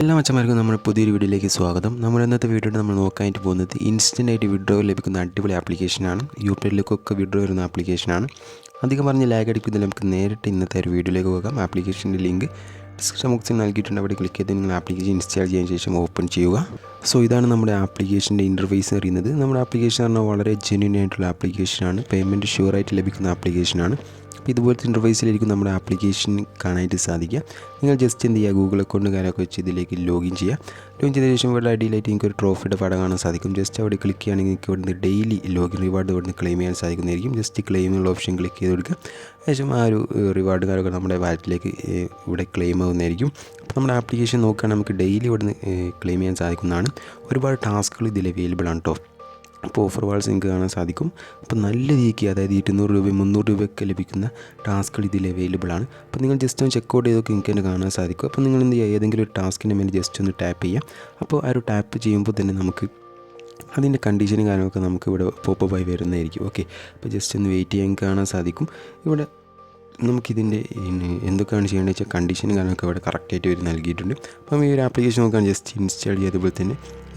എല്ലാ മച്ചന്മാർക്കും നമ്മുടെ പുതിയൊരു വീഡിയോയിലേക്ക് സ്വാഗതം. നമ്മൾ ഇന്നത്തെ വീഡിയോയിൽ നമ്മൾ നോക്കാനായിട്ട് പോകുന്നത് ഇൻസ്റ്റൻ്റായിട്ട് വിഡ്രോ ലഭിക്കുന്ന അടിപൊളി ആപ്ലിക്കേഷനാണ്. യൂട്യൂബിലേക്കൊക്കെ വിഡ്രോ വരുന്ന ആപ്ലിക്കേഷനാണ്. അധികം പറഞ്ഞ് ലാഗ് അടിക്കുന്നില്ല. നമുക്ക് നേരിട്ട് ഇന്നത്തെ ഒരു വീഡിയോയിലേക്ക് പോകാം. ആപ്ലിക്കേഷൻ്റെ ലിങ്ക് ഡിസ്ക്രിപ്ഷൻ ബോക്സിൽ നൽകിയിട്ടുണ്ട്. അവിടെ ക്ലിക്ക് ചെയ്ത് നിങ്ങൾ ആപ്ലിക്കേഷൻ ഇൻസ്റ്റാൾ ചെയ്തതിന് ശേഷം ഓപ്പൺ ചെയ്യുക. ഇതാണ് നമ്മുടെ ആപ്ലിക്കേഷൻ്റെ ഇൻ്റർഫേസ് അറിയുന്നത്. നമ്മുടെ ആപ്ലിക്കേഷൻ പറഞ്ഞാൽ വളരെ ജെന്യൂൻ ആയിട്ടുള്ള ആപ്ലിക്കേഷനാണ്. പേയ്മെൻറ്റ് ഷുവറായിട്ട് ലഭിക്കുന്ന ആപ്ലിക്കേഷനാണ്. അപ്പോൾ ഇതുപോലത്തെ ഇൻ്റർഫേസിലായിരിക്കും നമ്മുടെ ആപ്ലിക്കേഷൻ കാണാനായിട്ട് സാധിക്കുക. നിങ്ങൾ ജസ്റ്റ് എന്ത് ചെയ്യുക, ഗൂഗിൾ അക്കൗണ്ട് കാര്യമൊക്കെ വെച്ച് ഇതിലേക്ക് ലോഗിൻ ചെയ്യുക. ലോഗിൻ ചെയ്ത ശേഷം ഇവിടെ അടിയിലായിട്ട് നിങ്ങൾക്ക് ഒരു ട്രോഫിയുടെ പടം കാണാൻ സാധിക്കും. ജസ്റ്റ് അവിടെ ക്ലിക്ക് ചെയ്യുകയാണെങ്കിൽ നിങ്ങൾക്ക് ഇവിടുന്ന് ഡെയിലി ലോഗിൻ റിവാർഡ് ഇവിടുന്ന് ക്ലെയിം ചെയ്യാൻ സാധിക്കുന്നതായിരിക്കും. ജസ്റ്റ് ക്ലെയിമുള്ള ഓപ്ഷൻ ക്ലിക്ക് ചെയ്ത് കൊടുക്കുക. ശേഷം ആ ഒരു റിവാർഡ് കാര്യമൊക്കെ നമ്മുടെ വാലറ്റിലേക്ക് ഇവിടെ ക്ലെയിം ആവുന്നതായിരിക്കും. അപ്പോൾ നമ്മുടെ ആപ്ലിക്കേഷൻ നോക്കുകയാണെങ്കിൽ നമുക്ക് ഡെയിലി ഇവിടുന്ന് ക്ലെയിം ചെയ്യാൻ സാധിക്കുന്നതാണ്. ഒരുപാട് ടാസ്കുകൾ ഇതിൽ അവൈലബിൾ ആണ് കേട്ടോ. അപ്പോൾ ഓഫർ വാൾസ് നിങ്ങൾക്ക് കാണാൻ സാധിക്കും. അപ്പോൾ നല്ല രീതിക്ക്, അതായത് 200 രൂപ 300 രൂപയൊക്കെ ലഭിക്കുന്ന ടാസ്കുകൾ ഇതിൽ അവൈലബിൾ ആണ്. അപ്പോൾ നിങ്ങൾ ജസ്റ്റ് ഒന്ന് ചെക്കൗട്ട് ചെയ്തൊക്കെ നിങ്ങൾക്ക് തന്നെ കാണാൻ സാധിക്കും. അപ്പോൾ നിങ്ങൾ എന്ത് ചെയ്യുക, ഏതെങ്കിലും ഒരു ടാസ്കിൻ്റെ മേലെ ജസ്റ്റ് ഒന്ന് ടാപ്പ് ചെയ്യുക. അപ്പോൾ ആ ഒരു ടാപ്പ് ചെയ്യുമ്പോൾ തന്നെ നമുക്ക് അതിൻ്റെ കണ്ടീഷനും കാര്യങ്ങളൊക്കെ നമുക്ക് ഇവിടെ പോപ്പപ്പായി വരുന്നതായിരിക്കും. ഓക്കെ, അപ്പോൾ ജസ്റ്റ് ഒന്ന് വെയിറ്റ് ചെയ്യാൻ കാണാൻ സാധിക്കും. ഇവിടെ നമുക്കിതിൻ്റെ എന്തൊക്കെയാണ് ചെയ്യേണ്ടത് വെച്ചാൽ കണ്ടീഷനും കാര്യങ്ങളൊക്കെ ഇവിടെ കറക്റ്റായിട്ട് അവർ നൽകിയിട്ടുണ്ട്. അപ്പം ഈ ഒരു ആപ്ലിക്കേഷൻ നോക്കാൻ ജസ്റ്റ് ഇൻസ്റ്റാൾ ചെയ്തതുപോലെ തന്നെ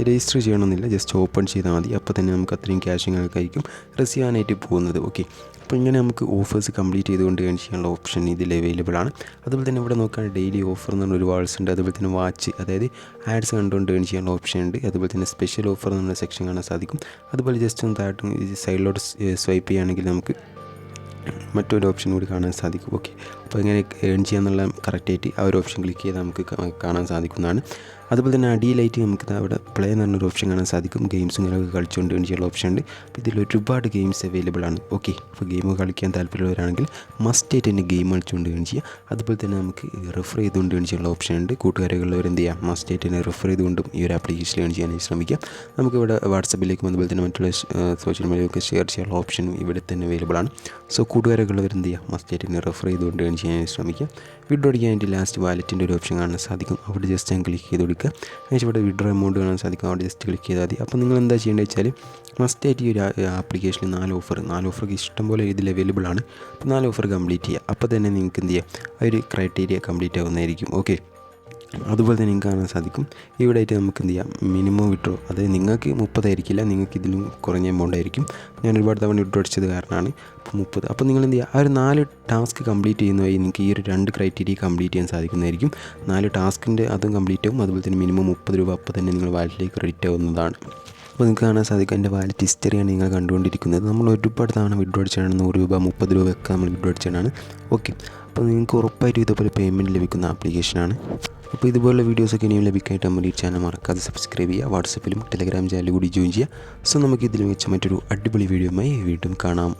രജിസ്റ്റർ ചെയ്യണമെന്നില്ല, ജസ്റ്റ് ഓപ്പൺ ചെയ്താൽ മതി. അപ്പോൾ തന്നെ നമുക്ക് അത്രയും ക്യാഷും കാര്യങ്ങളൊക്കെ ആയിരിക്കും റിസീവ് ചെയ്യാനായിട്ട് പോകുന്നത്. ഓക്കെ, അപ്പോൾ ഇങ്ങനെ നമുക്ക് ഓഫേഴ്സ് കംപ്ലീറ്റ് ചെയ്തുകൊണ്ട് ഏൺ ചെയ്യാനുള്ള ഓപ്ഷൻ ഇതിൽ അവൈലബിൾ ആണ്. അതുപോലെ തന്നെ ഇവിടെ നോക്കുകയാണെങ്കിൽ ഡെയിലി ഓഫർ എന്ന് പറഞ്ഞ ഒരുപാട് ഉണ്ട്. അതുപോലെ തന്നെ വാച്ച്, അതായത് ആഡ്സ് കണ്ടുകൊണ്ട് ഏൺ ചെയ്യാനുള്ള ഓപ്ഷൻ ഉണ്ട്. അതുപോലെ തന്നെ സ്പെഷ്യൽ ഓഫർ എന്നുള്ള സെക്ഷൻ കാണാൻ സാധിക്കും. അതുപോലെ ജസ്റ്റ് ഒന്ന് താഴോട്ട് സൈഡിലോട്ട് സ്വൈപ്പ് ചെയ്യുകയാണെങ്കിൽ നമുക്ക് മറ്റൊരു ഓപ്ഷൻ കൂടി കാണാൻ സാധിക്കും. ഓക്കെ, അപ്പോൾ എങ്ങനെ ഏൺ ചെയ്യാന്നുള്ള കറക്റ്റായിട്ട് ആ ഒരു ഓപ്ഷൻ ക്ലിക്ക് ചെയ്താൽ നമുക്ക് കാണാൻ സാധിക്കുന്നതാണ്. അതുപോലെ തന്നെ അടിയിലായിട്ട് നമുക്ക് അവിടെ പ്ലേ എന്ന് പറഞ്ഞൊരു ഓപ്ഷൻ കാണാൻ സാധിക്കും. ഗെയിംസും കാര്യമൊക്കെ കളിച്ചുകൊണ്ട് ഏൺ ചെയ്യാനുള്ള ഓപ്ഷൻ ഉണ്ട്. അപ്പോൾ ഇതിൽ ഒരുപാട് ഗെയിംസ് അവൈലബിൾ ആണ്. ഓക്കെ, അപ്പോൾ ഗെയിം കളിക്കാൻ താല്പര്യമുള്ളവരാണെങ്കിൽ മസ്റ്റായിട്ട് തന്നെ ഗെയിം കളിച്ചുകൊണ്ട് ഏൺ ചെയ്യുക. അതുപോലെ തന്നെ നമുക്ക് റെഫർ ചെയ്തുകൊണ്ട് ഏൺ ചെയ്യാനുള്ള ഓപ്ഷൻ ഉണ്ട്. കൂട്ടുകാരുള്ളവർ എന്ത് ചെയ്യുക, മസ്റ്റായിട്ട് തന്നെ റെഫർ ചെയ്തുകൊണ്ടും ഈ ഒരു ആപ്ലിക്കേഷനിൽ ഏൺ ചെയ്യാനായി ശ്രമിക്കുക. നമുക്കിവിടെ വാട്സപ്പിലേക്കും അതുപോലെ തന്നെ മറ്റുള്ള സോഷ്യൽ മീഡിയയൊക്കെ ഷെയർ ചെയ്യാനുള്ള ഓപ്ഷനും ഇവിടെ തന്നെ അവൈലബിൾ ആണ്. കൂട്ടുകാരൊക്കെ ഉള്ളവർ എന്ത് ചെയ്യുക, മസ്റ്റായിട്ട് തന്നെ റെഫർ ചെയ്തുകൊണ്ട് ഏൺ ചെയ്യാനായി ശ്രമിക്കുക. വിഡ്രോ അടിക്കാനായിട്ട് ലാസ്റ്റ് വാലറ്റിൻ്റെ ഒരു ഓപ്ഷൻ കാണാൻ സാധിക്കും. അവിടെ ജസ്റ്റ് ഞാൻ ക്ലിക്ക് ചെയ്ത് കൊടുക്കുക. അതിനുശേഷം ഇവിടെ വിഡ്രോ എമൗണ്ട് കാണാൻ സാധിക്കും. അവിടെ ജസ്റ്റ് ക്ലിക്ക് ചെയ്താൽ മതി. അപ്പോൾ നിങ്ങൾ എന്താ ചെയ്യേണ്ടത് വെച്ചാൽ മസ്റ്റായിട്ട് ഈ ഒരു ആപ്ലിക്കേഷനിൽ 4 ഓഫർക്ക് ഇഷ്ടംപോലെ ഇതിൽ അവൈലബിൾ ആണ്. അപ്പോൾ 4 ഓഫർ കംപ്ലീറ്റ് ചെയ്യുക. അപ്പോൾ തന്നെ നിങ്ങൾക്ക് എന്ത് ചെയ്യുക, ആ ഒരു ക്രൈറ്റീരിയ കംപ്ലീറ്റ് ആവുന്നതായിരിക്കും. ഓക്കെ, അതുപോലെ തന്നെ നിങ്ങൾക്ക് കാണാൻ സാധിക്കും ഇവിടെ ആയിട്ട് നമുക്ക് എന്ത് ചെയ്യാം, മിനിമം വിഡ്രോ, അതായത് നിങ്ങൾക്ക് 30 ആയിരിക്കില്ല, നിങ്ങൾക്ക് ഇതിലും കുറഞ്ഞ എമൗണ്ട് ആയിരിക്കും. ഞാൻ ഒരുപാട് തവണ വിഡ്രോ അടിച്ചത് കാരണമാണ് ഇപ്പോൾ 30. അപ്പോൾ നിങ്ങൾ എന്ത് ചെയ്യുക, ആ ഒരു 4 ടാസ്ക് കംപ്ലീറ്റ് ചെയ്യുന്ന വഴി നിങ്ങൾക്ക് ഈ ഒരു 2 ക്രൈറ്റീരിയ കംപ്ലീറ്റ് ചെയ്യാൻ സാധിക്കുന്നതായിരിക്കും. 4 ടാസ്കിൻ്റെ അതും കംപ്ലീറ്റ് ആവും. അതുപോലെ തന്നെ മിനിമം 30 രൂപ അപ്പോൾ തന്നെ നിങ്ങൾ വാലറ്റിലേക്ക് ക്രെഡിറ്റ് ആവുന്നതാണ്. അപ്പോൾ നിങ്ങൾക്ക് കാണാൻ സാധിക്കും എൻ്റെ വാലറ്റ് ഹിസ്റ്ററിയാണ് നിങ്ങൾ കണ്ടുകൊണ്ടിരിക്കുന്നത്. നമ്മൾ ഒരുപാട് തവണ വിഡ്രോ അടിച്ചാണ് 100 രൂപ 30 രൂപയൊക്കെ നമ്മൾ വിഡ്രോ അടിച്ചാണ്. ഓക്കെ, അപ്പോൾ നിങ്ങൾക്ക് ഉറപ്പായിട്ടും ഇതുപോലെ പേയ്മെൻറ്റ് ലഭിക്കുന്ന ആപ്ലിക്കേഷനാണ്. അപ്പോൾ ഇതുപോലുള്ള വീഡിയോസൊക്കെ ഇനിയും ലഭിക്കാനായിട്ട് നമ്മുടെ ഈ ചാനൽ മറക്കാതെ സബ്സ്ക്രൈബ് ചെയ്യുക. വാട്സപ്പിലും ടെലഗ്രാം ചാനൽ കൂടി ജോയിൻ ചെയ്യുക. നമുക്ക് ഇതിൽ വെച്ച് മറ്റൊരു അടിപൊളി വീഡിയോയുമായി വീണ്ടും കാണാം.